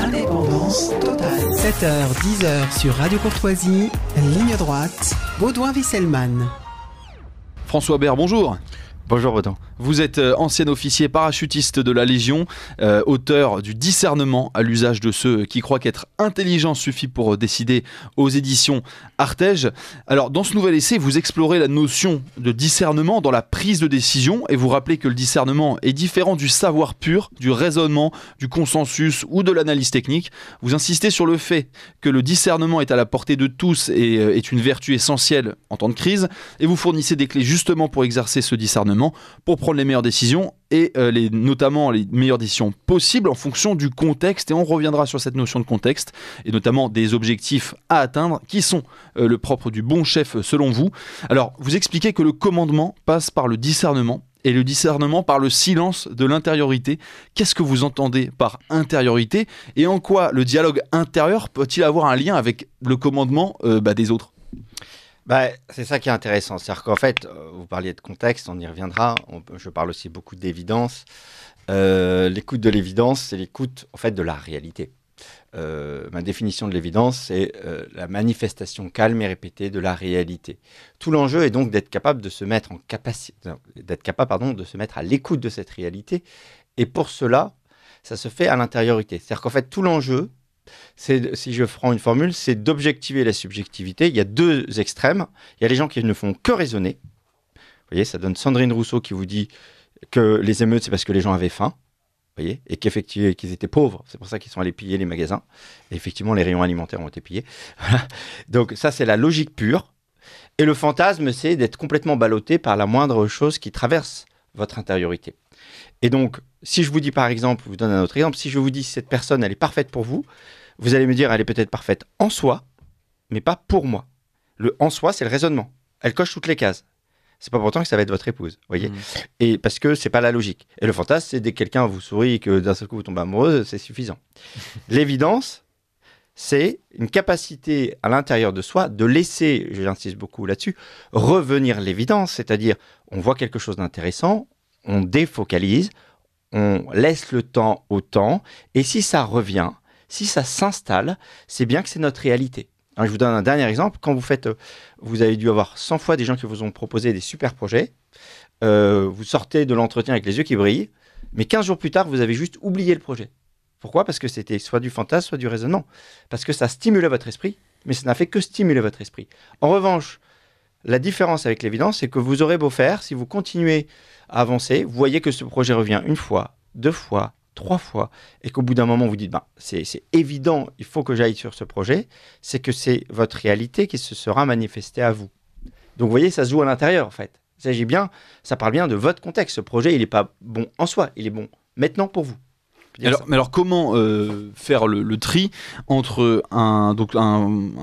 Indépendance totale. 7h, 10h sur Radio Courtoisie, ligne droite, Baudouin-Wisselman. François Bert, bonjour. Bonjour Baudouin. Vous êtes ancien officier parachutiste de la Légion, auteur du Discernement à l'usage de ceux qui croient qu'être intelligent suffit pour décider aux éditions Artege. Alors dans ce nouvel essai, vous explorez la notion de discernement dans la prise de décision et vous rappelez que le discernement est différent du savoir pur, du raisonnement, du consensus ou de l'analyse technique. Vous insistez sur le fait que le discernement est à la portée de tous et est une vertu essentielle en temps de crise et vous fournissez des clés justement pour exercer ce discernement, pour prendre les meilleures décisions et notamment les meilleures décisions possibles en fonction du contexte, et on reviendra sur cette notion de contexte et notamment des objectifs à atteindre qui sont le propre du bon chef selon vous. Alors vous expliquez que le commandement passe par le discernement et le discernement par le silence de l'intériorité. Qu'est-ce que vous entendez par intériorité et en quoi le dialogue intérieur peut-il avoir un lien avec le commandement des autres ? C'est ça qui est intéressant. C'est-à-dire qu'en fait, vous parliez de contexte, on y reviendra. Je parle aussi beaucoup d'évidence. L'écoute de l'évidence, c'est l'écoute en fait, de la réalité. Ma définition de l'évidence, c'est la manifestation calme et répétée de la réalité. Tout l'enjeu est donc d'être capable de se mettre de se mettre à l'écoute de cette réalité. Et pour cela, ça se fait à l'intériorité. C'est-à-dire qu'en fait, tout l'enjeu, si je prends une formule, c'est d'objectiver la subjectivité. Il y a deux extrêmes. Il y a les gens qui ne font que raisonner. Vous voyez, ça donne Sandrine Rousseau qui vous dit que les émeutes, c'est parce que les gens avaient faim. Vous voyez, et qu'effectivement, qu'ils étaient pauvres. C'est pour ça qu'ils sont allés piller les magasins. Et effectivement, les rayons alimentaires ont été pillés. Donc ça, c'est la logique pure. Et le fantasme, c'est d'être complètement ballotté par la moindre chose qui traverse votre intériorité. Et donc, si je vous dis par exemple, je vous donne un autre exemple, si je vous dis cette personne, elle est parfaite pour vous, vous allez me dire, elle est peut-être parfaite en soi, mais pas pour moi. Le en soi, c'est le raisonnement. Elle coche toutes les cases. C'est pas pourtant que ça va être votre épouse, voyez. Et parce que c'est pas la logique. Et le fantasme, c'est dès que quelqu'un vous sourit et que d'un seul coup vous tombez amoureuse, c'est suffisant. L'évidence, c'est une capacité à l'intérieur de soi de laisser, j'insiste beaucoup là-dessus, revenir l'évidence, c'est-à-dire on voit quelque chose d'intéressant, on défocalise, on laisse le temps au temps, et si ça revient, si ça s'installe, c'est bien que c'est notre réalité. Alors, je vous donne un dernier exemple. Quand vous avez dû avoir 100 fois des gens qui vous ont proposé des super projets, vous sortez de l'entretien avec les yeux qui brillent, mais 15 jours plus tard, vous avez juste oublié le projet. Pourquoi ? Parce que c'était soit du fantasme, soit du raisonnement. Parce que ça stimulait votre esprit, mais ça n'a fait que stimuler votre esprit. En revanche, la différence avec l'évidence, c'est que vous aurez beau faire, si vous continuez à avancer, vous voyez que ce projet revient une fois, 2 fois, 3 fois, et qu'au bout d'un moment, vous dites, c'est évident, il faut que j'aille sur ce projet, c'est que c'est votre réalité qui se sera manifestée à vous. Donc vous voyez, ça se joue à l'intérieur, en fait. Ça parle bien de votre contexte. Ce projet, il n'est pas bon en soi, il est bon maintenant pour vous. Alors comment faire le tri entre un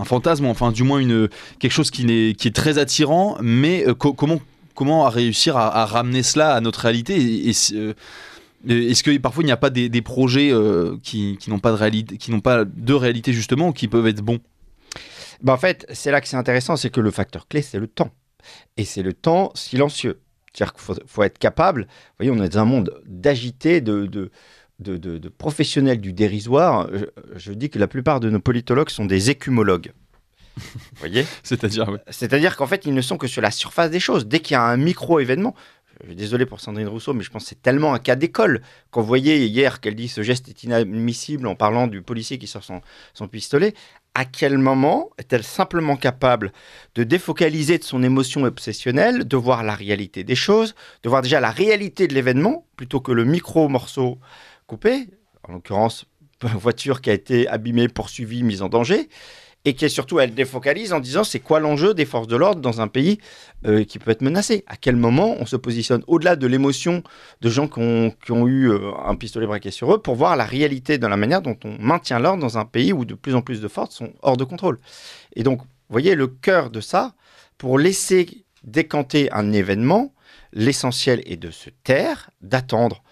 fantasme, enfin du moins quelque chose qui est très attirant, mais comment réussir à ramener cela à notre réalité est-ce que parfois il n'y a pas des projets qui n'ont pas de réalité justement, ou qui peuvent être bons ? En fait, c'est là que c'est intéressant, c'est que le facteur clé, c'est le temps. Et c'est le temps silencieux. C'est-à-dire qu'il faut être capable, vous voyez, on est dans un monde d'agité, de professionnels du dérisoire. Je dis que la plupart de nos politologues sont des écumologues. Vous voyez ? C'est-à-dire qu'en fait, ils ne sont que sur la surface des choses. Dès qu'il y a un micro-événement, je suis désolé pour Sandrine Rousseau, mais je pense que c'est tellement un cas d'école. Quand vous voyez hier qu'elle dit ce geste est inadmissible en parlant du policier qui sort son pistolet, à quel moment est-elle simplement capable de défocaliser de son émotion obsessionnelle, de voir la réalité des choses, de voir déjà la réalité de l'événement, plutôt que le micro-morceau coupé, en l'occurrence, une voiture qui a été abîmée, poursuivie, mise en danger, et qui est surtout, elle défocalise en disant c'est quoi l'enjeu des forces de l'ordre dans un pays qui peut être menacé. À quel moment on se positionne au-delà de l'émotion de gens qui ont eu un pistolet braqué sur eux pour voir la réalité de la manière dont on maintient l'ordre dans un pays où de plus en plus de forces sont hors de contrôle. Et donc, vous voyez, le cœur de ça, pour laisser décanter un événement, l'essentiel est de se taire, d'attendre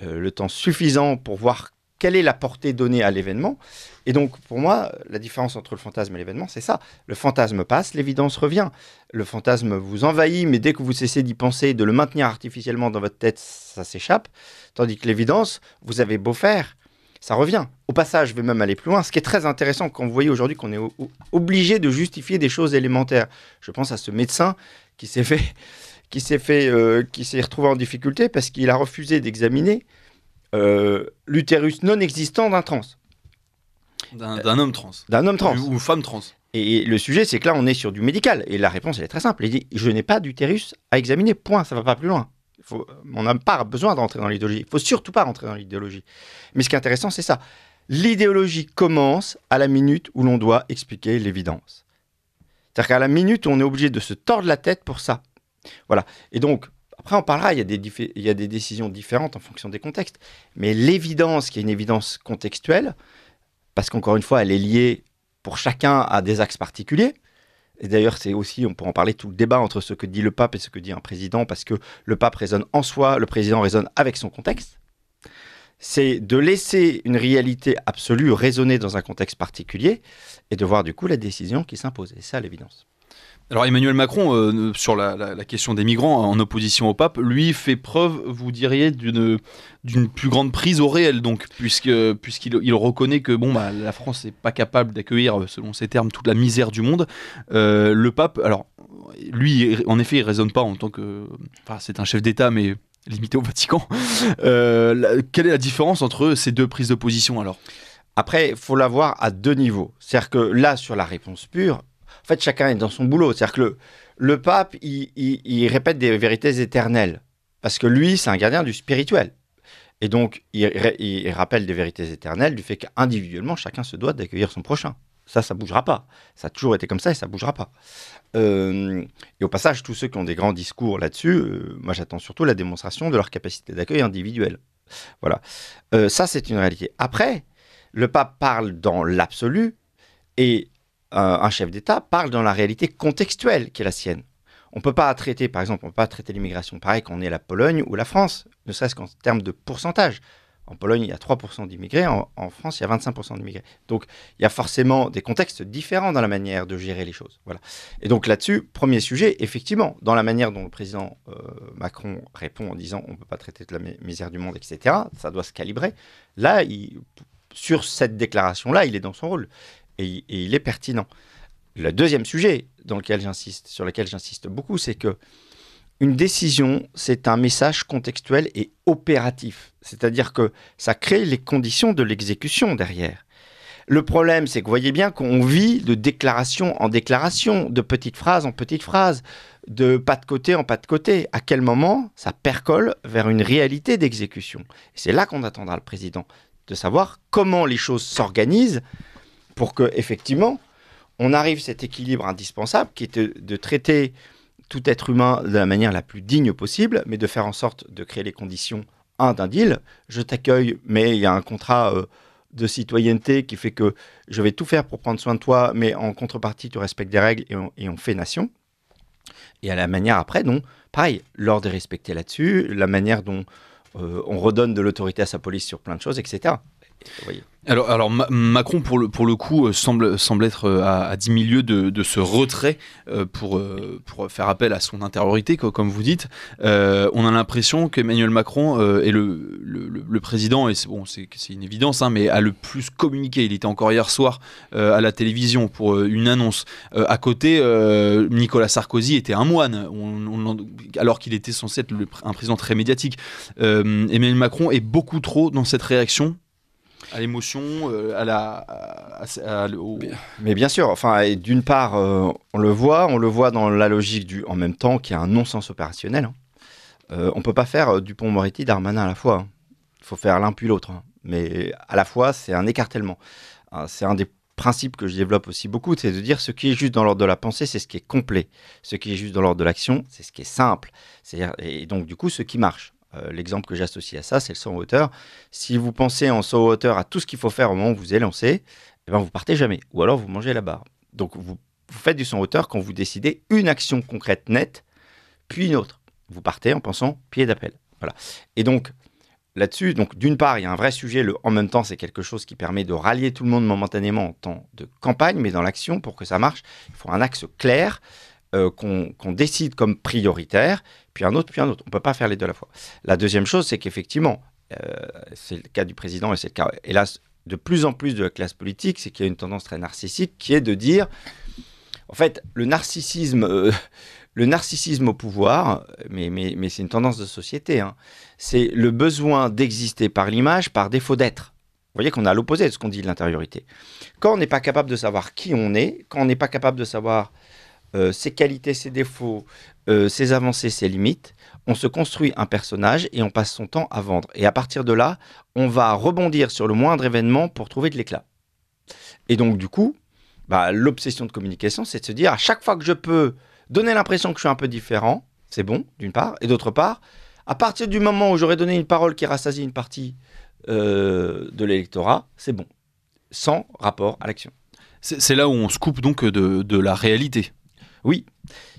le temps suffisant pour voir quelle est la portée donnée à l'événement. Et donc, pour moi, la différence entre le fantasme et l'événement, c'est ça. Le fantasme passe, l'évidence revient. Le fantasme vous envahit, mais dès que vous cessez d'y penser, de le maintenir artificiellement dans votre tête, ça s'échappe. Tandis que l'évidence, vous avez beau faire, Ça revient. Au passage, je vais même aller plus loin. Ce qui est très intéressant quand vous voyez aujourd'hui qu'on est obligé de justifier des choses élémentaires. Je pense à ce médecin qui s'est retrouvé en difficulté parce qu'il a refusé d'examiner l'utérus non existant d'un trans. D'un homme trans. D'un homme trans. Ou femme trans. Et le sujet, c'est que là, on est sur du médical. Et la réponse, elle est très simple. Il dit, je n'ai pas d'utérus à examiner, point, ça ne va pas plus loin. On n'a pas besoin de rentrer dans l'idéologie. Il ne faut surtout pas rentrer dans l'idéologie. Mais ce qui est intéressant, c'est ça. L'idéologie commence à la minute où l'on doit expliquer l'évidence. C'est-à-dire qu'à la minute où on est obligé de se tordre la tête pour ça. Voilà. Et donc, après, on parlera, il y a des décisions différentes en fonction des contextes. Mais l'évidence, qui est une évidence contextuelle, parce qu'encore une fois, elle est liée pour chacun à des axes particuliers. Et d'ailleurs, c'est aussi, on peut en parler, tout le débat entre ce que dit le pape et ce que dit un président, parce que le pape raisonne en soi, le président raisonne avec son contexte. C'est de laisser une réalité absolue résonner dans un contexte particulier et de voir du coup la décision qui s'impose. Et ça, l'évidence. Alors Emmanuel Macron, sur la question des migrants, en opposition au pape, lui fait preuve, vous diriez, d'une plus grande prise au réel, donc, puisqu'il reconnaît que la France n'est pas capable d'accueillir, selon ses termes, toute la misère du monde. Le pape, alors, lui, en effet, il ne raisonne pas en tant que... Enfin, c'est un chef d'État, mais limité au Vatican. Quelle est la différence entre ces deux prises de position, alors ? Après, il faut la voir à deux niveaux. C'est-à-dire que là, sur la réponse pure, en fait, chacun est dans son boulot. C'est-à-dire que le pape, il répète des vérités éternelles. Parce que lui, c'est un gardien du spirituel. Et donc, il rappelle des vérités éternelles du fait qu'individuellement, chacun se doit d'accueillir son prochain. Ça ne bougera pas. Ça a toujours été comme ça et ça ne bougera pas. Et au passage, tous ceux qui ont des grands discours là-dessus, moi, j'attends surtout la démonstration de leur capacité d'accueil individuelle. Voilà. Ça, c'est une réalité. Après, le pape parle dans l'absolu et un chef d'État parle dans la réalité contextuelle qui est la sienne. On ne peut pas traiter, par exemple, l'immigration pareil qu'on est la Pologne ou la France, ne serait-ce qu'en termes de pourcentage. En Pologne, il y a 3% d'immigrés, en France, il y a 25% d'immigrés. Donc, il y a forcément des contextes différents dans la manière de gérer les choses. Voilà. Et donc là-dessus, premier sujet, effectivement, dans la manière dont le président Macron répond en disant on ne peut pas traiter de la misère du monde, etc., ça doit se calibrer. Là, sur cette déclaration-là, il est dans son rôle. Et il est pertinent. Le deuxième sujet sur lequel j'insiste beaucoup, c'est que une décision, c'est un message contextuel et opératif. C'est-à-dire que ça crée les conditions de l'exécution derrière. Le problème, c'est que vous voyez bien qu'on vit de déclaration en déclaration, de petite phrase en petite phrase, de pas de côté en pas de côté. À quel moment ça percole vers une réalité d'exécution ? Et c'est là qu'on attendra le président, de savoir comment les choses s'organisent pour que, effectivement, on arrive à cet équilibre indispensable qui est de traiter tout être humain de la manière la plus digne possible, mais de faire en sorte de créer les conditions, d'un deal. Je t'accueille, mais il y a un contrat de citoyenneté qui fait que je vais tout faire pour prendre soin de toi, mais en contrepartie, tu respectes des règles et on fait nation. Et à la manière après, dont, pareil, l'ordre est respecté là-dessus, la manière dont on redonne de l'autorité à sa police sur plein de choses, etc. Vous voyez. Alors Macron, pour le coup, semble être à 10 000 lieues de ce retrait pour faire appel à son intériorité, comme vous dites. On a l'impression qu'Emmanuel Macron est le président, et c'est une évidence, mais a le plus communiqué. Il était encore hier soir à la télévision pour une annonce. À côté, Nicolas Sarkozy était un moine, alors qu'il était censé être un président très médiatique. Emmanuel Macron est beaucoup trop dans cette réaction à l'émotion, Mais bien sûr, enfin, d'une part, on le voit dans la logique du en même temps, qui est un non-sens opérationnel. On ne peut pas faire Dupond-Moretti, Darmanin à la fois. Il faut faire l'un puis l'autre. Mais à la fois, c'est un écartèlement. C'est un des principes que je développe aussi beaucoup, c'est de dire ce qui est juste dans l'ordre de la pensée, c'est ce qui est complet. Ce qui est juste dans l'ordre de l'action, c'est ce qui est simple. Et donc, du coup, ce qui marche. L'exemple que j'associe à ça, c'est le saut en hauteur. Si vous pensez en saut en hauteur à tout ce qu'il faut faire au moment où vous élancez, vous partez jamais. Ou alors vous mangez la barre. Donc vous faites du saut en hauteur quand vous décidez une action concrète nette, puis une autre. Vous partez en pensant pied d'appel. Voilà. Et donc là-dessus, d'une part, il y a un vrai sujet. En même temps, c'est quelque chose qui permet de rallier tout le monde momentanément en temps de campagne, mais dans l'action, pour que ça marche, il faut un axe clair. Qu'on décide comme prioritaire, puis un autre. On ne peut pas faire les deux à la fois. La deuxième chose, c'est qu'effectivement, C'est le cas du président et c'est le cas, hélas, de plus en plus de la classe politique, c'est qu'il y a une tendance très narcissique qui est de dire, en fait, le narcissisme au pouvoir, mais c'est une tendance de société, hein, c'est le besoin d'exister par l'image, par défaut d'être. Vous voyez qu'on est à l'opposé de ce qu'on dit de l'intériorité. Quand on n'est pas capable de savoir qui on est, quand on n'est pas capable de savoir ses qualités, ses défauts, ses avancées, ses limites, on se construit un personnage et on passe son temps à vendre. Et à partir de là, on va rebondir sur le moindre événement pour trouver de l'éclat. Et donc, du coup, l'obsession de communication, c'est de se dire, à chaque fois que je peux donner l'impression que je suis un peu différent, c'est bon, d'une part. Et d'autre part, à partir du moment où j'aurais donné une parole qui rassasie une partie de l'électorat, c'est bon, sans rapport à l'action. C'est là où on se coupe donc de la réalité. Oui,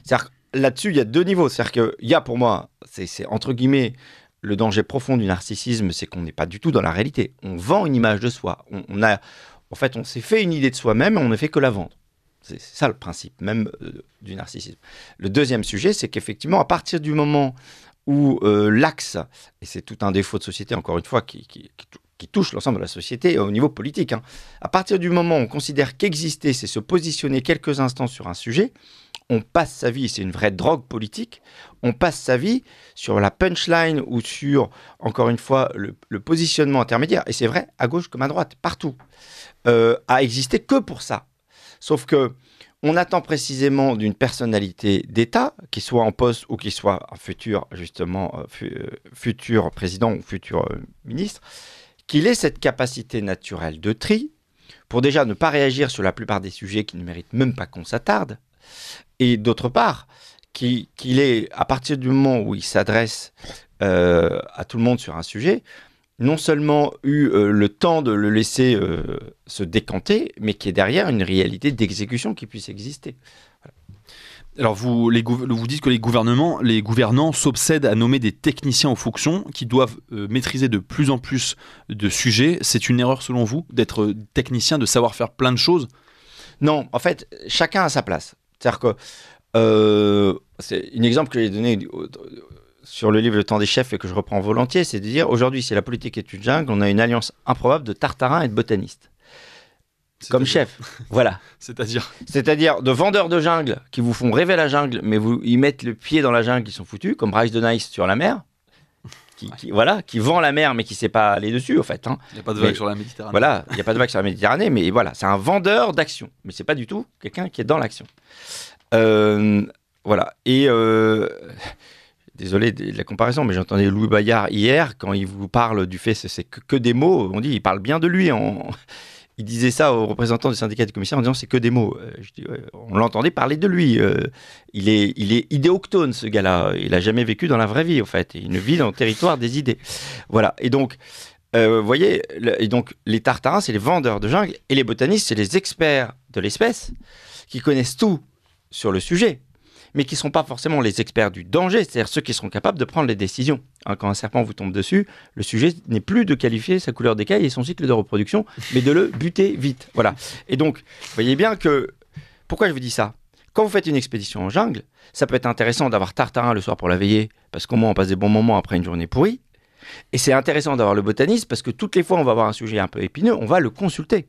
c'est-à-dire que là-dessus, il y a deux niveaux. C'est-à-dire qu'il y a pour moi, c'est entre guillemets, le danger profond du narcissisme, c'est qu'on n'est pas du tout dans la réalité. On vend une image de soi. En fait, on s'est fait une idée de soi-même et on ne fait que la vendre. C'est ça le principe même du narcissisme. Le deuxième sujet, c'est qu'effectivement, à partir du moment où l'axe, et c'est tout un défaut de société, encore une fois, qui touche l'ensemble de la société au niveau politique, hein, à partir du moment où on considère qu'exister, c'est se positionner quelques instants sur un sujet, on passe sa vie, c'est une vraie drogue politique, on passe sa vie sur la punchline ou sur, encore une fois, le positionnement intermédiaire, et c'est vrai, à gauche comme à droite, partout, à exister que pour ça. Sauf que on attend précisément d'une personnalité d'État, qui soit en poste ou qui soit un futur, justement, futur président ou futur ministre, qu'il ait cette capacité naturelle de tri, pour déjà ne pas réagir sur la plupart des sujets qui ne méritent même pas qu'on s'attarde, et d'autre part, qu'il ait, à partir du moment où il s'adresse à tout le monde sur un sujet, non seulement eu le temps de le laisser se décanter, mais qu'il y ait derrière une réalité d'exécution qui puisse exister. Voilà. Alors vous dites que les gouvernants s'obsèdent à nommer des techniciens aux fonctions qui doivent maîtriser de plus en plus de sujets. C'est une erreur selon vous d'être technicien, de savoir faire plein de choses? Non, en fait, chacun a sa place. C'est-à-dire que c'est un exemple que j'ai donné sur le livre Le Temps des chefs et que je reprends volontiers, c'est de dire aujourd'hui, si la politique est une jungle, on a une alliance improbable de tartarins et de botanistes. Comme chef, voilà. C'est-à-dire de vendeurs de jungle qui vous font rêver la jungle, mais ils mettent le pied dans la jungle, ils sont foutus, comme Bryce de Nice sur la mer, qui vend la mer, mais qui ne sait pas aller dessus, en fait. Hein. Il n'y a pas de vague sur la Méditerranée. Voilà, il n'y a pas de vague sur la Méditerranée, mais voilà, c'est un vendeur d'action. Mais ce n'est pas du tout quelqu'un qui est dans l'action. Voilà. Et désolé de la comparaison, mais j'entendais Louis Bayard hier, quand il vous parle du fait que c'est que des mots, on dit il parle bien de lui. Il disait ça aux représentants du syndicat des commissaires en disant c'est que des mots. Je dis, ouais, on l'entendait parler de lui. Il est idéoctone, ce gars-là. Il n'a jamais vécu dans la vraie vie, en fait. Il vit dans le territoire des idées. Voilà. Et donc, vous voyez, les tartarins, c'est les vendeurs de jungle, et les botanistes, c'est les experts de l'espèce qui connaissent tout sur le sujet, mais qui ne sont pas forcément les experts du danger, c'est-à-dire ceux qui seront capables de prendre les décisions. Hein, quand un serpent vous tombe dessus, le sujet n'est plus de qualifier sa couleur d'écaille et son cycle de reproduction, mais de le buter vite. Voilà. Et donc, vous voyez bien que... Pourquoi je vous dis ça? Quand vous faites une expédition en jungle, ça peut être intéressant d'avoir Tartarin le soir pour la veiller, parce qu'au moins on passe des bons moments après une journée pourrie. Et c'est intéressant d'avoir le botaniste, parce que toutes les fois on va avoir un sujet un peu épineux, on va le consulter.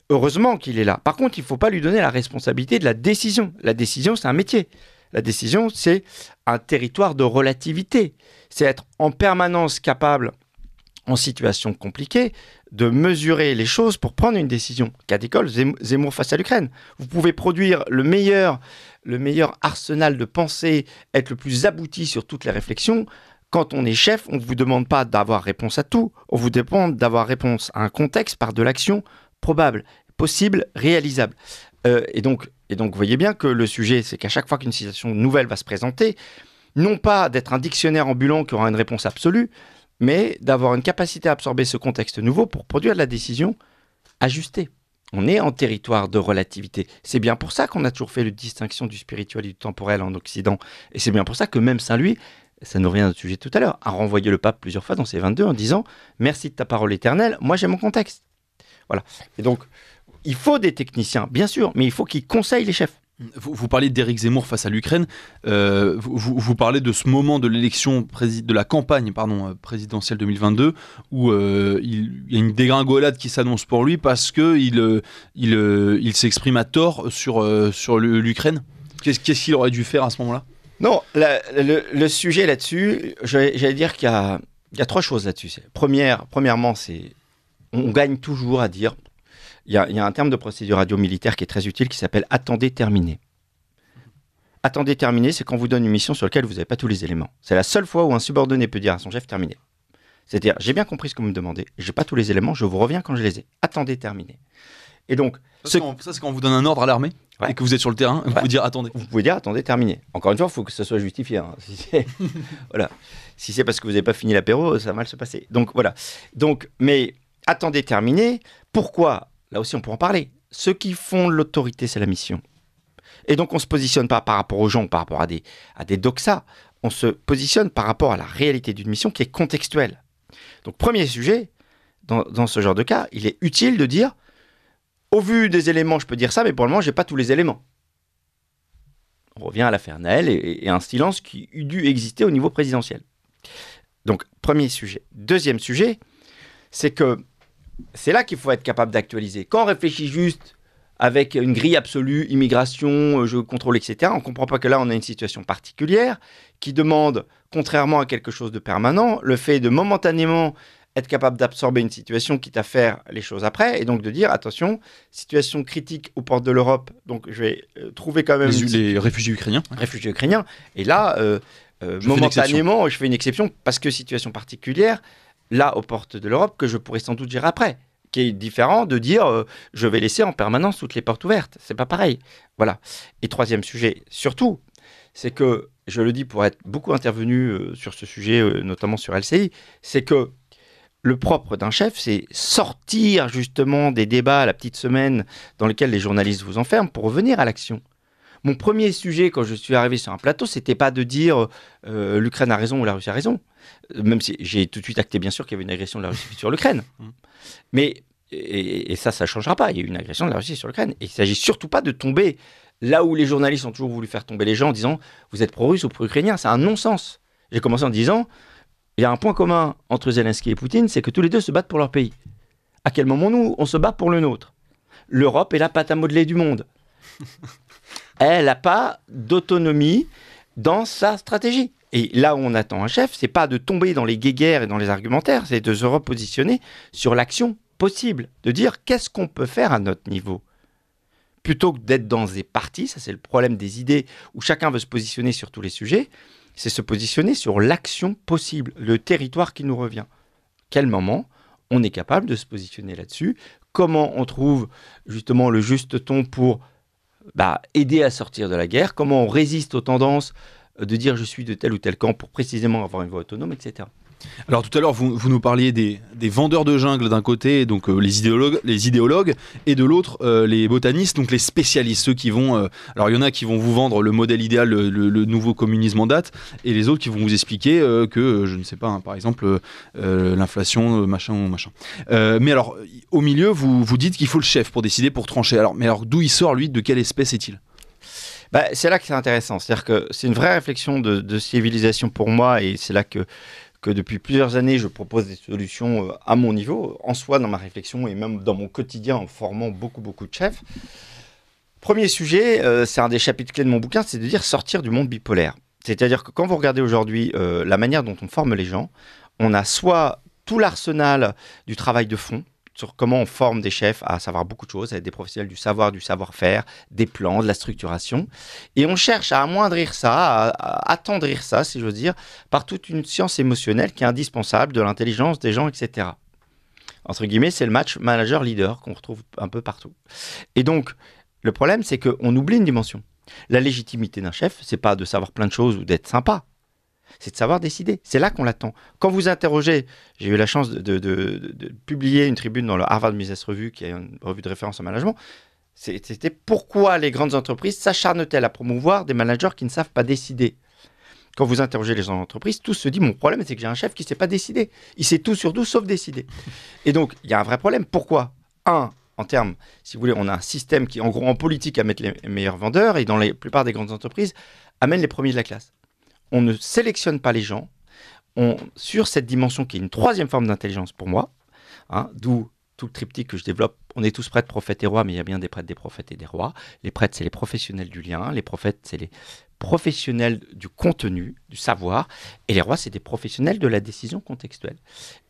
Heureusement qu'il est là. Par contre, il ne faut pas lui donner la responsabilité de la décision. La décision, c'est un métier. La décision, c'est un territoire de relativité. C'est être en permanence capable, en situation compliquée, de mesurer les choses pour prendre une décision. Cas d'école, Zemmour face à l'Ukraine. Vous pouvez produire le meilleur arsenal de pensée, être le plus abouti sur toutes les réflexions. Quand on est chef, on ne vous demande pas d'avoir réponse à tout. On vous demande d'avoir réponse à un contexte par de l'action probable, possible, réalisable. Et donc, vous voyez bien que le sujet, c'est qu'à chaque fois qu'une situation nouvelle va se présenter, non pas d'être un dictionnaire ambulant qui aura une réponse absolue, mais d'avoir une capacité à absorber ce contexte nouveau pour produire de la décision ajustée. On est en territoire de relativité. C'est bien pour ça qu'on a toujours fait la distinction du spirituel et du temporel en Occident. Et c'est bien pour ça que même Saint-Louis, ça nous revient à notre sujet tout à l'heure, a renvoyé le pape plusieurs fois dans ses 22 en disant « Merci de ta parole éternelle, moi j'ai mon contexte ». Voilà. Et donc, il faut des techniciens, bien sûr, mais il faut qu'ils conseillent les chefs. Vous parlez d'Éric Zemmour face à l'Ukraine. Vous parlez de ce moment de l'élection, de la campagne présidentielle 2022 où il y a une dégringolade qui s'annonce pour lui parce qu'il il s'exprime à tort sur l'Ukraine. Qu'est-ce qu'il aurait dû faire à ce moment-là? Non, le sujet là-dessus, j'allais dire qu'il y a 3 choses là-dessus. Premièrement, on gagne toujours à dire. Il y a un terme de procédure radio-militaire qui est très utile qui s'appelle « attendez terminer ». Attendez terminer, c'est quand on vous donne une mission sur laquelle vous n'avez pas tous les éléments. C'est la seule fois où un subordonné peut dire à son chef « terminer ». C'est-à-dire, j'ai bien compris ce que vous me demandez, j'ai pas tous les éléments, je vous reviens quand je les ai. Attendez terminer. Et donc, ça, c'est quand on vous donne un ordre à l'armée et que vous êtes sur le terrain, vous pouvez dire attendez. Vous pouvez dire attendez terminer. Encore une fois, il faut que ce soit justifié. Hein. Voilà. Si c'est parce que vous n'avez pas fini l'apéro, ça va mal se passer. Donc voilà. Mais attendez terminer. Pourquoi? Là aussi, on peut en parler. Ceux qui font l'autorité, c'est la mission. Et donc, on ne se positionne pas par rapport aux gens, par rapport à des doxas. On se positionne par rapport à la réalité d'une mission qui est contextuelle. Donc, premier sujet, dans ce genre de cas, il est utile de dire, au vu des éléments, je peux dire ça, mais pour le moment, je n'ai pas tous les éléments. On revient à l'affaire Naël et un silence qui eût dû exister au niveau présidentiel. Donc, premier sujet. Deuxième sujet, c'est que c'est là qu'il faut être capable d'actualiser. Quand on réfléchit juste avec une grille absolue, immigration, jeu de contrôle, etc., on ne comprend pas que là, on a une situation particulière qui demande, contrairement à quelque chose de permanent, le fait de momentanément être capable d'absorber une situation quitte à faire les choses après, et donc de dire, attention, situation critique aux portes de l'Europe, donc je vais trouver quand même... Les réfugiés ukrainiens. Réfugiés ukrainiens. Et là, momentanément, je fais une exception parce que situation particulière, là, aux portes de l'Europe, que je pourrais sans doute gérer après, qui est différent de dire je vais laisser en permanence toutes les portes ouvertes. C'est pas pareil. Voilà. Et troisième sujet, surtout, c'est que, je le dis pour être beaucoup intervenu sur ce sujet, notamment sur LCI, c'est que le propre d'un chef, c'est sortir justement des débats à la petite semaine dans lesquels les journalistes vous enferment pour revenir à l'action. Mon premier sujet, quand je suis arrivé sur un plateau, c'était pas de dire l'Ukraine a raison ou la Russie a raison. Même si j'ai tout de suite acté, bien sûr, qu'il y avait une agression de la Russie sur l'Ukraine. Mais, et ça ne changera pas. Il y a eu une agression de la Russie sur l'Ukraine. Et il ne s'agit surtout pas de tomber là où les journalistes ont toujours voulu faire tomber les gens en disant vous êtes pro-russe ou pro-ukrainien. C'est un non-sens. J'ai commencé en disant il y a un point commun entre Zelensky et Poutine, c'est que tous les deux se battent pour leur pays. À quel moment nous, on se bat pour le nôtre? L'Europe est la pâte à modeler du monde. Elle n'a pas d'autonomie dans sa stratégie. Et là où on attend un chef, c'est pas de tomber dans les guéguerres et dans les argumentaires, c'est de se repositionner sur l'action possible, de dire qu'est-ce qu'on peut faire à notre niveau. Plutôt que d'être dans des partis, ça c'est le problème des idées, où chacun veut se positionner sur tous les sujets, c'est se positionner sur l'action possible, le territoire qui nous revient. Quel moment on est capable de se positionner là-dessus? Comment on trouve justement le juste ton pour aider à sortir de la guerre? Comment on résiste aux tendances de dire je suis de tel ou tel camp pour précisément avoir une voix autonome, etc. Alors tout à l'heure, vous nous parliez des vendeurs de jungle d'un côté, donc les idéologues, et de l'autre, les botanistes, donc les spécialistes, ceux qui vont... alors il y en a qui vont vous vendre le modèle idéal, le nouveau communisme en date, et les autres qui vont vous expliquer que, je ne sais pas, hein, par exemple, l'inflation, machin. Mais alors, au milieu, vous dites qu'il faut le chef pour décider, pour trancher. Mais alors d'où il sort, lui? De quelle espèce est-il? C'est là que c'est intéressant. C'est-à-dire que c'est une vraie réflexion de civilisation pour moi, et c'est là que depuis plusieurs années, je propose des solutions à mon niveau, en soi, dans ma réflexion, et même dans mon quotidien, en formant beaucoup de chefs. Premier sujet, c'est un des chapitres clés de mon bouquin, c'est de dire sortir du monde bipolaire. C'est-à-dire que quand vous regardez aujourd'hui la manière dont on forme les gens, on a soit tout l'arsenal du travail de fond, sur comment on forme des chefs à savoir beaucoup de choses, à être des professionnels du savoir, du savoir-faire, des plans, de la structuration. Et on cherche à amoindrir ça, à attendrir ça, si j'ose dire, par toute une science émotionnelle qui est indispensable, de l'intelligence des gens, etc. Entre guillemets, c'est le match manager-leader qu'on retrouve un peu partout. Et donc, le problème, c'est qu'on oublie une dimension. La légitimité d'un chef, c'est pas de savoir plein de choses ou d'être sympa. C'est de savoir décider. C'est là qu'on l'attend. Quand vous interrogez, j'ai eu la chance de publier une tribune dans le Harvard Business Review, qui est une revue de référence en management. C'était pourquoi les grandes entreprises s'acharnent-elles à promouvoir des managers qui ne savent pas décider. Quand vous interrogez les gens d'entreprise, tous se disent mon problème, c'est que j'ai un chef qui ne sait pas décider. Il sait tout sur tout sauf décider. Et donc, il y a un vrai problème. Pourquoi ? en termes, si vous voulez, on a un système qui, en gros, en politique, à mettre les meilleurs vendeurs et dans la plupart des grandes entreprises, amène les premiers de la classe. On ne sélectionne pas les gens sur cette dimension qui est une troisième forme d'intelligence pour moi, hein, d'où tout le triptyque que je développe. On est tous prêtres, prophètes et rois, mais il y a bien des prêtres, des prophètes et des rois. Les prêtres, c'est les professionnels du lien. Les prophètes, c'est les professionnels du contenu, du savoir. Et les rois, c'est des professionnels de la décision contextuelle.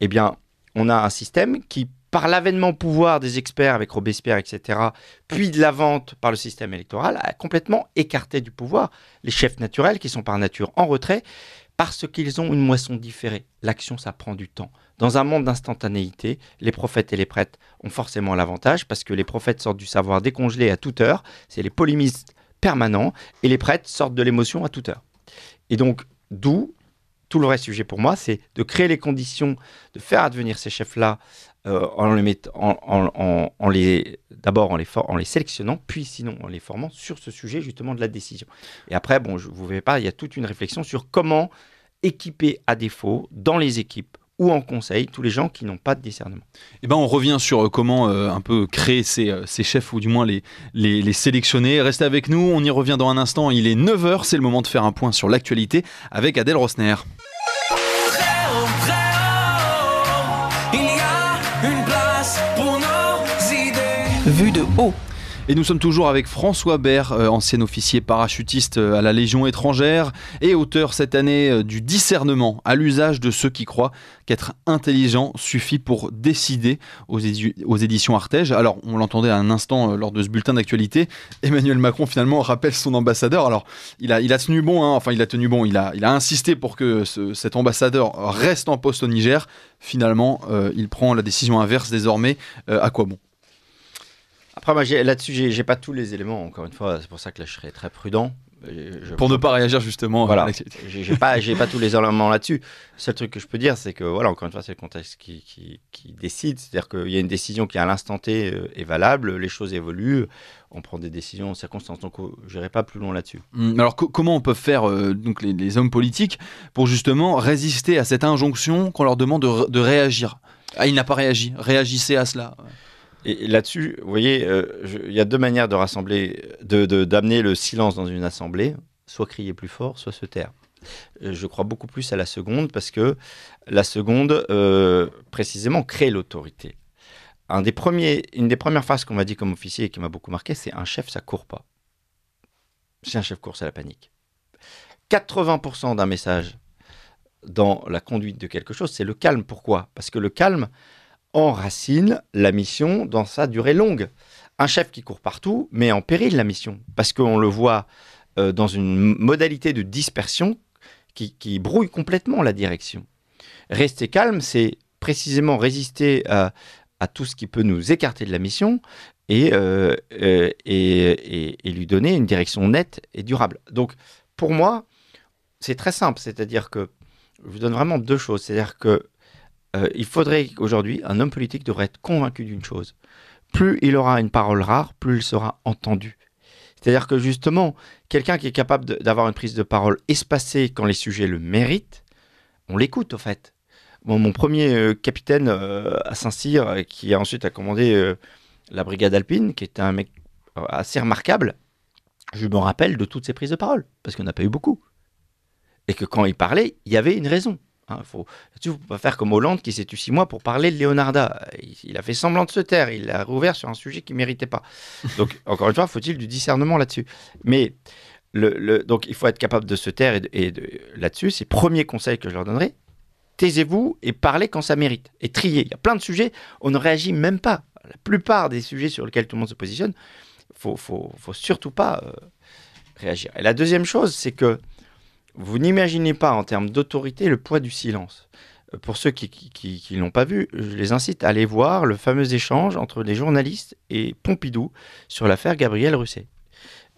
Eh bien, on a un système qui, par l'avènement au pouvoir des experts avec Robespierre, etc., puis de la vente par le système électoral, a complètement écarté du pouvoir les chefs naturels qui sont par nature en retrait parce qu'ils ont une moisson différée. L'action, ça prend du temps. Dans un monde d'instantanéité, les prophètes et les prêtres ont forcément l'avantage parce que les prophètes sortent du savoir décongelé à toute heure, c'est les polémistes permanents, et les prêtres sortent de l'émotion à toute heure. Et donc, d'où tout le vrai sujet pour moi, c'est de créer les conditions, de faire advenir ces chefs-là d'abord en les sélectionnant, puis sinon en les formant sur ce sujet justement de la décision. Et après, bon, vous ne verrez pas, il y a toute une réflexion sur comment équiper à défaut dans les équipes ou en conseil tous les gens qui n'ont pas de discernement. Eh ben, on revient sur comment un peu créer ces chefs ou du moins les sélectionner. Restez avec nous, on y revient dans un instant. Il est 9h, c'est le moment de faire un point sur l'actualité avec Adèle Rosner. Vue de haut. Et nous sommes toujours avec François Bert, ancien officier parachutiste à la Légion étrangère et auteur cette année du discernement à l'usage de ceux qui croient qu'être intelligent suffit pour décider aux éditions Artege. Alors, on l'entendait à un instant lors de ce bulletin d'actualité, Emmanuel Macron finalement rappelle son ambassadeur. Alors, il a tenu bon, hein, enfin il a tenu bon, il a insisté pour que cet ambassadeur reste en poste au Niger. Finalement, il prend la décision inverse désormais. À quoi bon ? Après, moi, là-dessus, j'ai pas tous les éléments. Encore une fois, c'est pour ça que là, je serai très prudent. Pour ne pas réagir justement. Voilà. J'ai pas tous les éléments là-dessus. Le seul truc que je peux dire, c'est que voilà, encore une fois, c'est le contexte qui décide. C'est-à-dire qu'il y a une décision qui à l'instant T est valable. Les choses évoluent. On prend des décisions en circonstances. Donc, je n'irai pas plus loin là-dessus. Alors, comment on peut faire donc les hommes politiques pour justement résister à cette injonction qu'on leur demande de réagir ? Ah, il n'a pas réagi. Réagissez à cela. Et là-dessus, vous voyez, il y a deux manières de rassembler, d'amener le silence dans une assemblée, soit crier plus fort, soit se taire. Je crois beaucoup plus à la seconde, parce que la seconde, précisément, crée l'autorité. Une des premières phrases qu'on m'a dit comme officier et qui m'a beaucoup marqué, c'est « un chef, ça court pas ». Si un chef court, c'est la panique. 80% d'un message dans la conduite de quelque chose, c'est le calme. Pourquoi ? Parce que le calme enracine la mission dans sa durée longue. Un chef qui court partout met en péril la mission, parce qu'on le voit dans une modalité de dispersion qui brouille complètement la direction. Rester calme, c'est précisément résister à tout ce qui peut nous écarter de la mission et lui donner une direction nette et durable. Donc, pour moi, c'est très simple, c'est-à-dire que je vous donne vraiment deux choses, c'est-à-dire que il faudrait qu'aujourd'hui, un homme politique devrait être convaincu d'une chose. Plus il aura une parole rare, plus il sera entendu. C'est-à-dire que justement, quelqu'un qui est capable d'avoir une prise de parole espacée quand les sujets le méritent, on l'écoute au fait. Mon premier capitaine à Saint-Cyr, qui ensuite a commandé la brigade alpine, qui était un mec assez remarquable, je me rappelle de toutes ses prises de parole, parce qu'on n'a pas eu beaucoup. Et que quand il parlait, il y avait une raison. Là-dessus, il ne faut pas faire comme Hollande qui s'est tué 6 mois pour parler de Leonarda. Il a fait semblant de se taire, il a rouvert sur un sujet qu'il ne méritait pas. Donc, encore une fois, faut-il du discernement là-dessus. Mais, donc, il faut être capable de se taire là-dessus. C'est le premier conseil que je leur donnerai. Taisez-vous et parlez quand ça mérite. Et triez. Il y a plein de sujets, on ne réagit même pas. La plupart des sujets sur lesquels tout le monde se positionne, il ne faut surtout pas réagir. Et la deuxième chose, c'est que vous n'imaginez pas en termes d'autorité le poids du silence. Pour ceux qui ne l'ont pas vu, je les incite à aller voir le fameux échange entre les journalistes et Pompidou sur l'affaire Gabriel Russet,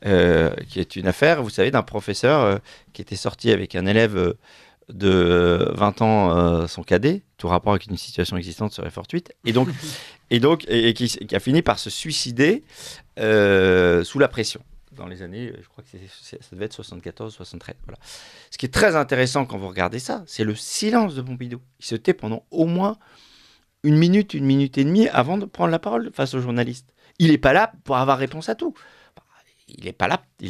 qui est une affaire, vous savez, d'un professeur qui était sorti avec un élève de 20 ans, son cadet, tout rapport avec une situation existante serait fortuite, et qui a fini par se suicider sous la pression. Dans les années, je crois que ça devait être 74, 73. Voilà. Ce qui est très intéressant quand vous regardez ça, c'est le silence de Pompidou. Il se tait pendant au moins une minute et demie avant de prendre la parole face aux journalistes. Il n'est pas là pour avoir réponse à tout. Il n'est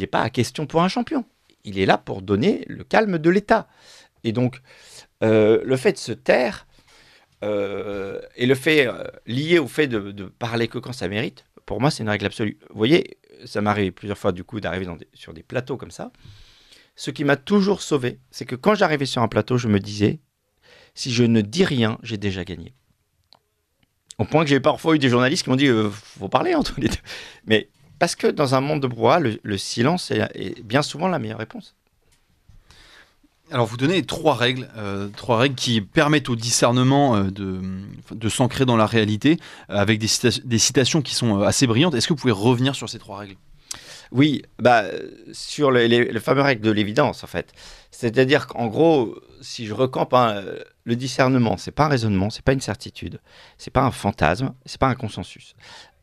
pas à question pour un champion. Il est là pour donner le calme de l'État. Et donc, le fait de se taire et le fait lié au fait de parler que quand ça mérite, pour moi, c'est une règle absolue. Vous voyez, ça m'est arrivé plusieurs fois du coup d'arriver sur des plateaux comme ça. Ce qui m'a toujours sauvé, c'est que quand j'arrivais sur un plateau, je me disais, si je ne dis rien, j'ai déjà gagné. Au point que j'ai parfois eu des journalistes qui m'ont dit, faut parler entre les deux. Mais parce que dans un monde de brouhaha, le silence est bien souvent la meilleure réponse. Alors vous donnez trois règles qui permettent au discernement de s'ancrer dans la réalité, avec des citations qui sont assez brillantes. Est-ce que vous pouvez revenir sur ces trois règles ? Oui, sur les fameuses règles de l'évidence, en fait. C'est-à-dire qu'en gros, si je recampe, le discernement, c'est pas un raisonnement, c'est pas une certitude, c'est pas un fantasme, c'est pas un consensus.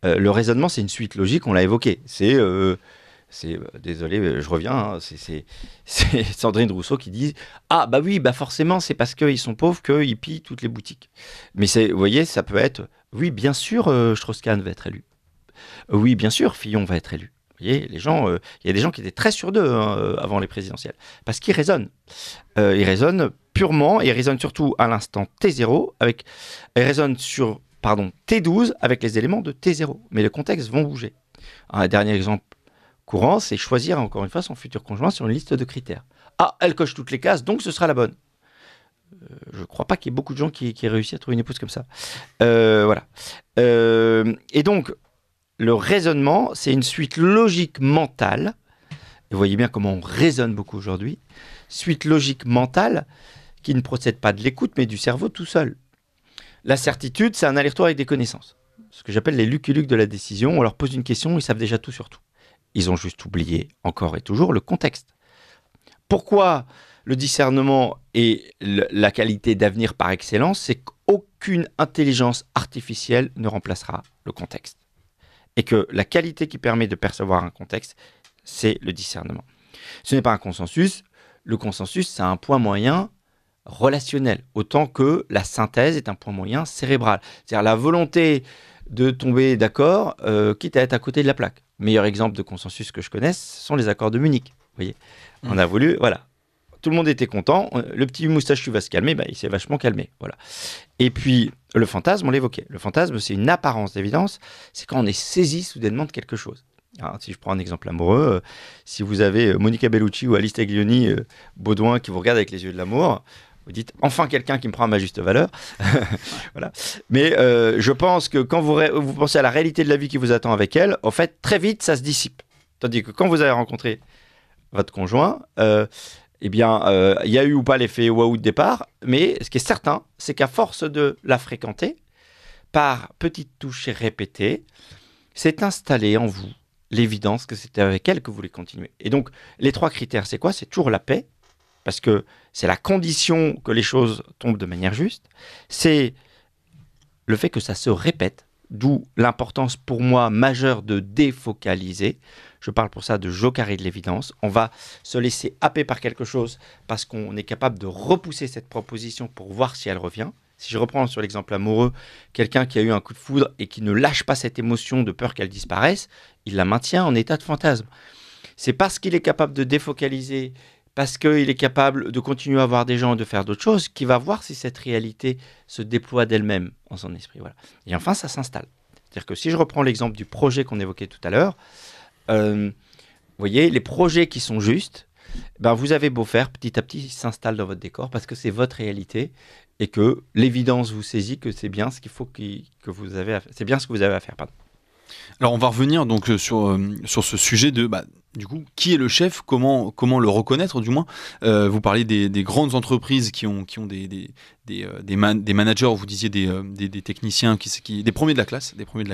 Le raisonnement, c'est une suite logique, on l'a évoqué. Désolé, je reviens, c'est Sandrine Rousseau qui dit « Ah, forcément, c'est parce qu'ils sont pauvres qu'ils pillent toutes les boutiques. » Mais vous voyez, ça peut être « Oui, bien sûr, Strauss-Kahn va être élu. Oui, bien sûr, Fillon va être élu. » Vous voyez, il y a des gens qui étaient très sûrs d'eux avant les présidentielles, parce qu'ils raisonnent. Ils raisonnent purement, et ils raisonnent surtout à l'instant T0, ils raisonnent sur T12 avec les éléments de T0. Mais les contextes vont bouger. Un dernier exemple courant, c'est choisir encore une fois son futur conjoint sur une liste de critères. Ah, elle coche toutes les cases, donc ce sera la bonne. Je ne crois pas qu'il y ait beaucoup de gens qui aient réussi à trouver une épouse comme ça. Voilà. Et donc, le raisonnement, c'est une suite logique mentale. Et vous voyez bien comment on raisonne beaucoup aujourd'hui. Suite logique mentale qui ne procède pas de l'écoute, mais du cerveau tout seul. La certitude, c'est un aller-retour avec des connaissances. Ce que j'appelle les Lucky Luke de la décision. On leur pose une question, ils savent déjà tout sur tout. Ils ont juste oublié, encore et toujours, le contexte. Pourquoi le discernement est la qualité d'avenir par excellence ? C'est qu'aucune intelligence artificielle ne remplacera le contexte. Et que la qualité qui permet de percevoir un contexte, c'est le discernement. Ce n'est pas un consensus. Le consensus, c'est un point moyen relationnel, autant que la synthèse est un point moyen cérébral. C'est-à-dire la volonté de tomber d'accord, quitte à être à côté de la plaque. Meilleur exemple de consensus que je connaisse, ce sont les accords de Munich. Vous voyez, on a voulu, voilà. Tout le monde était content. Le petit moustachu va se calmer, il s'est vachement calmé. Voilà. Et puis, le fantasme, on l'évoquait. Le fantasme, c'est une apparence d'évidence. C'est quand on est saisi soudainement de quelque chose. Alors, si je prends un exemple amoureux, si vous avez Monica Bellucci ou Alice Taglioni, Baudouin, qui vous regardent avec les yeux de l'amour, vous dites « enfin quelqu'un qui me prend à ma juste valeur ». Voilà. Mais je pense que quand vous pensez à la réalité de la vie qui vous attend avec elle, en fait, très vite, ça se dissipe. Tandis que quand vous avez rencontré votre conjoint, il y a eu ou pas l'effet waouh de départ, mais ce qui est certain, c'est qu'à force de la fréquenter, par petites touches répétées, s'est installé en vous l'évidence que c'était avec elle que vous voulez continuer. Et donc, les trois critères, c'est quoi ? C'est toujours la paix, parce que c'est la condition que les choses tombent de manière juste. C'est le fait que ça se répète, d'où l'importance pour moi majeure de défocaliser. Je parle pour ça de jocarie de l'évidence. On va se laisser happer par quelque chose parce qu'on est capable de repousser cette proposition pour voir si elle revient. Si je reprends sur l'exemple amoureux, quelqu'un qui a eu un coup de foudre et qui ne lâche pas cette émotion de peur qu'elle disparaisse, il la maintient en état de fantasme. C'est parce qu'il est capable de défocaliser, parce qu'il est capable de continuer à voir des gens et de faire d'autres choses, qu'il va voir si cette réalité se déploie d'elle-même en son esprit. Voilà. Et enfin, ça s'installe. C'est-à-dire que si je reprends l'exemple du projet qu'on évoquait tout à l'heure, vous voyez, les projets qui sont justes, vous avez beau faire, petit à petit, ils s'installent dans votre décor parce que c'est votre réalité et que l'évidence vous saisit que c'est bien ce qu'il faut que vous avez à faire. C'est bien ce que vous avez à faire, pardon. Alors on va revenir donc sur ce sujet de du coup qui est le chef, comment le reconnaître du moins. Vous parlez des grandes entreprises qui ont des managers, vous disiez des techniciens des premiers de la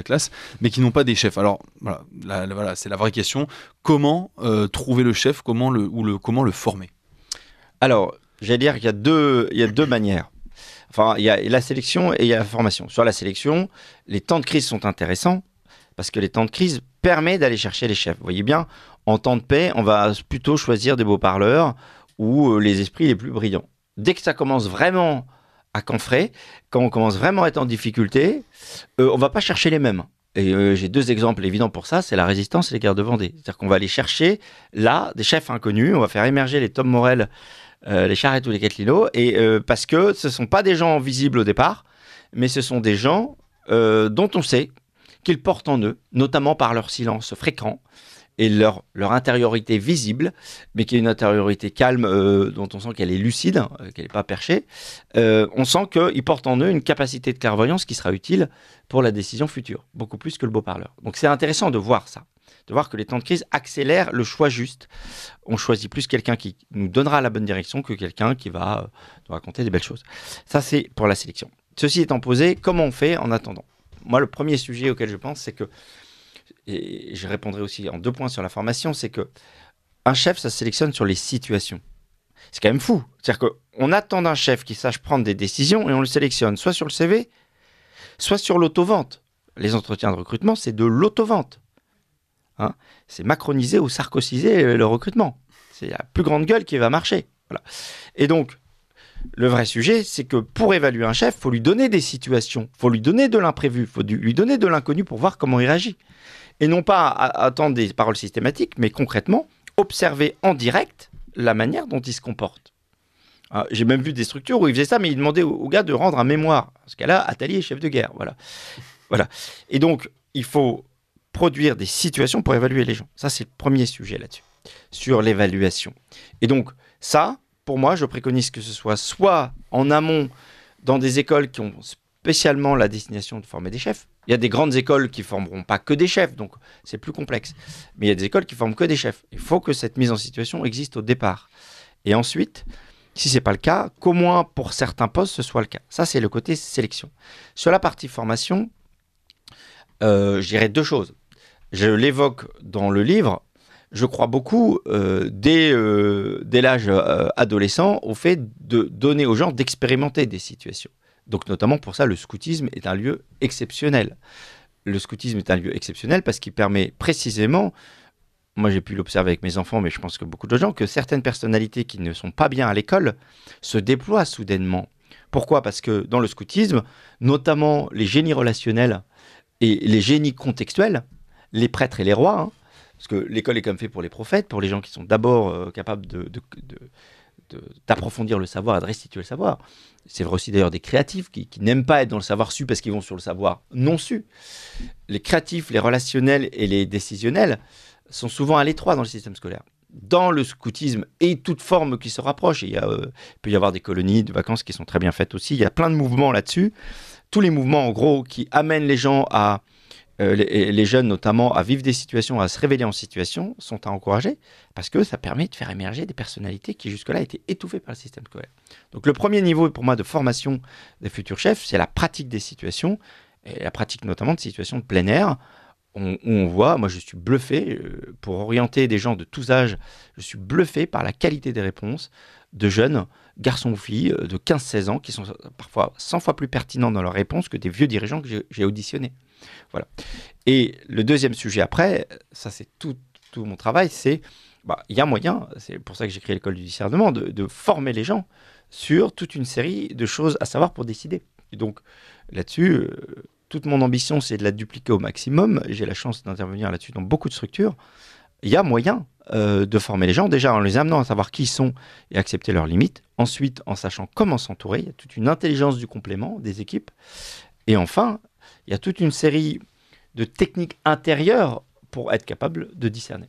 classe, mais qui n'ont pas des chefs. Alors voilà, c'est la vraie question. Comment trouver le chef, comment le former? Alors j'allais dire qu'il y a deux manières. Enfin, il y a la sélection et il y a la formation. Sur la sélection, les temps de crise sont intéressants parce que les temps de crise permettent d'aller chercher les chefs. Vous voyez bien, en temps de paix, on va plutôt choisir des beaux parleurs ou les esprits les plus brillants. Dès que ça commence vraiment à Canfray, quand on commence vraiment à être en difficulté, on ne va pas chercher les mêmes. Et j'ai 2 exemples évidents pour ça, c'est la Résistance et les guerres de Vendée. C'est-à-dire qu'on va aller chercher, là, des chefs inconnus, on va faire émerger les Tom Morel, les Charette ou les Quetelino, et parce que ce ne sont pas des gens visibles au départ, mais ce sont des gens dont on sait qu'ils portent en eux, notamment par leur silence fréquent, et leur intériorité visible, mais qui est une intériorité calme, dont on sent qu'elle est lucide, qu'elle n'est pas perchée. On sent qu'ils portent en eux une capacité de clairvoyance qui sera utile pour la décision future, beaucoup plus que le beau parleur. Donc c'est intéressant de voir ça, de voir que les temps de crise accélèrent le choix juste. On choisit plus quelqu'un qui nous donnera la bonne direction que quelqu'un qui va nous raconter des belles choses. Ça, c'est pour la sélection. Ceci étant posé, comment on fait en attendant ? Moi, le premier sujet auquel je pense, c'est que, et je répondrai aussi en 2 points sur la formation, c'est que un chef, ça se sélectionne sur les situations. C'est quand même fou. C'est-à-dire qu'on attend d'un chef qui sache prendre des décisions et on le sélectionne soit sur le CV, soit sur l'autovente. Les entretiens de recrutement, c'est de l'autovente. Hein, c'est macroniser ou sarkozyser le recrutement. C'est la plus grande gueule qui va marcher. Voilà. Et donc, le vrai sujet, c'est que pour évaluer un chef, il faut lui donner des situations, il faut lui donner de l'imprévu, il faut lui donner de l'inconnu pour voir comment il réagit. Et non pas attendre des paroles systématiques, mais concrètement, observer en direct la manière dont il se comporte. J'ai même vu des structures où ils faisaient ça, mais ils demandaient aux gars de rendre un mémoire. Dans ce cas-là, atelier chef de guerre. Voilà. Et donc, il faut produire des situations pour évaluer les gens. Ça, c'est le premier sujet là-dessus, sur l'évaluation. Et donc, ça, pour moi, je préconise que ce soit en amont, dans des écoles qui ont spécialement la destination de former des chefs. Il y a des grandes écoles qui ne formeront pas que des chefs, donc c'est plus complexe. Mais il y a des écoles qui forment que des chefs. Il faut que cette mise en situation existe au départ. Et ensuite, si ce n'est pas le cas, qu'au moins pour certains postes, ce soit le cas. Ça, c'est le côté sélection. Sur la partie formation, je dirais 2 choses. Je l'évoque dans le livre. Je crois beaucoup, dès l'âge adolescent, au fait de donner aux gens d'expérimenter des situations. Donc notamment pour ça, le scoutisme est un lieu exceptionnel. Le scoutisme est un lieu exceptionnel parce qu'il permet précisément, moi j'ai pu l'observer avec mes enfants, mais je pense que beaucoup de gens, que certaines personnalités qui ne sont pas bien à l'école se déploient soudainement. Pourquoi ? Parce que dans le scoutisme, notamment les génies relationnels et les génies contextuels, les prêtres et les rois, hein, parce que l'école est comme fait pour les prophètes, pour les gens qui sont d'abord capables d'approfondir le savoir et de restituer le savoir. C'est vrai aussi d'ailleurs des créatifs qui n'aiment pas être dans le savoir su parce qu'ils vont sur le savoir non su. Les créatifs, les relationnels et les décisionnels sont souvent à l'étroit dans le système scolaire. Dans le scoutisme et toute forme qui se rapproche, il peut y avoir des colonies de vacances qui sont très bien faites aussi, il y a plein de mouvements là-dessus. Tous les mouvements en gros qui amènent les gens à les jeunes notamment à vivre des situations, à se révéler en situation, sont à encourager parce que ça permet de faire émerger des personnalités qui jusque-là étaient étouffées par le système scolaire. Donc le premier niveau pour moi de formation des futurs chefs, c'est la pratique des situations, et la pratique notamment de situations de plein air, où on voit, moi je suis bluffé, pour orienter des gens de tous âges, je suis bluffé par la qualité des réponses de jeunes garçons ou filles de 15-16 ans qui sont parfois 100 fois plus pertinents dans leurs réponses que des vieux dirigeants que j'ai auditionnés. Voilà. Et le deuxième sujet après, ça c'est tout mon travail, c'est il y a moyen, c'est pour ça que j'ai créé l'école du discernement, de former les gens sur toute une série de choses à savoir pour décider. Et donc là-dessus, toute mon ambition c'est de la dupliquer au maximum. J'ai la chance d'intervenir là-dessus dans beaucoup de structures. Il y a moyen de former les gens, déjà en les amenant à savoir qui ils sont et accepter leurs limites. Ensuite, en sachant comment s'entourer, il y a toute une intelligence du complément des équipes. Et enfin, il y a toute une série de techniques intérieures pour être capable de discerner.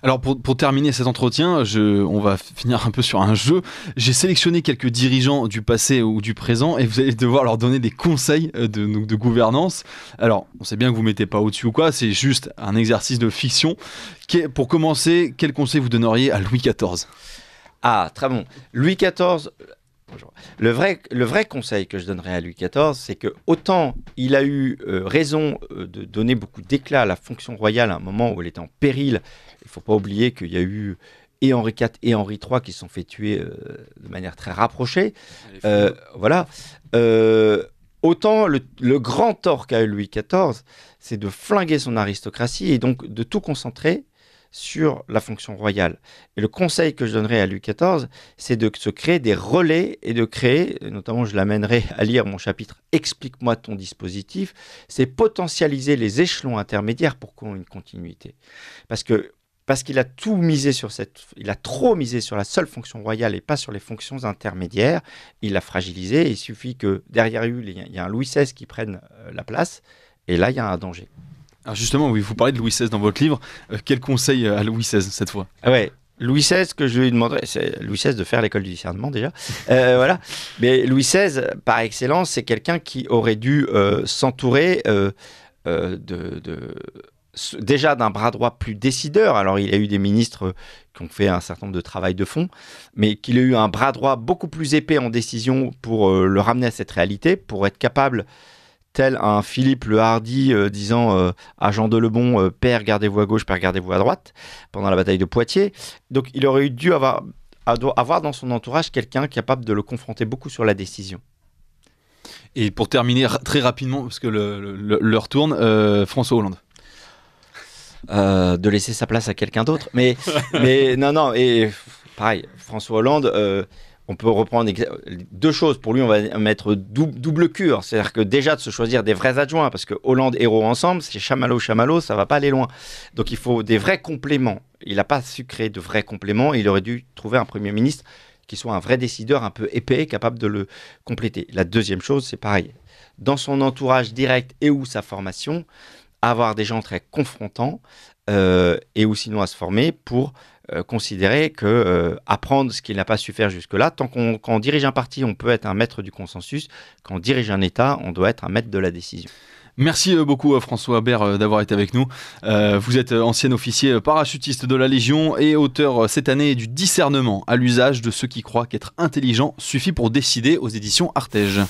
Alors pour terminer cet entretien, on va finir un peu sur un jeu. J'ai sélectionné quelques dirigeants du passé ou du présent et vous allez devoir leur donner des conseils de gouvernance. Alors on sait bien que vous ne mettez pas au-dessus ou quoi, c'est juste un exercice de fiction. Pour commencer, quel conseil vous donneriez à Louis XIV ? Ah, très bon. Louis XIV... Bonjour. Le vrai conseil que je donnerais à Louis XIV, c'est que autant il a eu raison de donner beaucoup d'éclat à la fonction royale à un moment où elle était en péril. Il ne faut pas oublier qu'il y a eu et Henri IV et Henri III qui se sont fait tuer de manière très rapprochée. Voilà. Autant le grand tort qu'a eu Louis XIV, c'est de flinguer son aristocratie et donc de tout concentrer sur la fonction royale. Et le conseil que je donnerais à Louis XIV, c'est de se créer des relais et de créer, notamment je l'amènerai à lire mon chapitre « Explique-moi ton dispositif », c'est potentialiser les échelons intermédiaires pour qu'on ait une continuité. Parce qu'il a trop misé sur la seule fonction royale et pas sur les fonctions intermédiaires. Il l'a fragilisé. Il suffit que derrière lui, il y a un Louis XVI qui prenne la place. Et là, il y a un danger. Alors justement, oui, vous parlez de Louis XVI dans votre livre. Quel conseil à Louis XVI cette fois? Ouais. Louis XVI, ce que je lui demanderais, c'est Louis XVI de faire l'école du discernement déjà. Voilà. Mais Louis XVI, par excellence, c'est quelqu'un qui aurait dû s'entourer déjà d'un bras droit plus décideur. Alors, il a eu des ministres qui ont fait un certain nombre de travail de fond, mais qu'il a eu un bras droit beaucoup plus épais en décision pour le ramener à cette réalité, pour être capable, tel un Philippe le Hardi disant à Jean de Lebon, père, gardez-vous à gauche, père, gardez-vous à droite, pendant la bataille de Poitiers. Donc, il aurait dû avoir dans son entourage quelqu'un capable de le confronter beaucoup sur la décision. Et pour terminer très rapidement, parce que l'heure tourne, François Hollande. De laisser sa place à quelqu'un d'autre. Mais non, et pareil, François Hollande, on peut reprendre deux choses. Pour lui, on va mettre double cure. C'est-à-dire que déjà de se choisir des vrais adjoints, parce que Hollande, Hérault ensemble, c'est chamallow, ça va pas aller loin. Donc il faut des vrais compléments. Il n'a pas su créer de vrais compléments. Il aurait dû trouver un Premier ministre qui soit un vrai décideur, un peu épais, capable de le compléter. La deuxième chose, c'est pareil. Dans son entourage direct et ou sa formation, avoir des gens très confrontants et ou sinon à se former pour considérer que apprendre ce qu'il n'a pas su faire jusque-là, quand on dirige un parti, on peut être un maître du consensus, quand on dirige un État, on doit être un maître de la décision. Merci beaucoup François Habert d'avoir été avec nous. Vous êtes ancien officier parachutiste de la Légion et auteur cette année du discernement à l'usage de ceux qui croient qu'être intelligent suffit pour décider aux éditions Artege.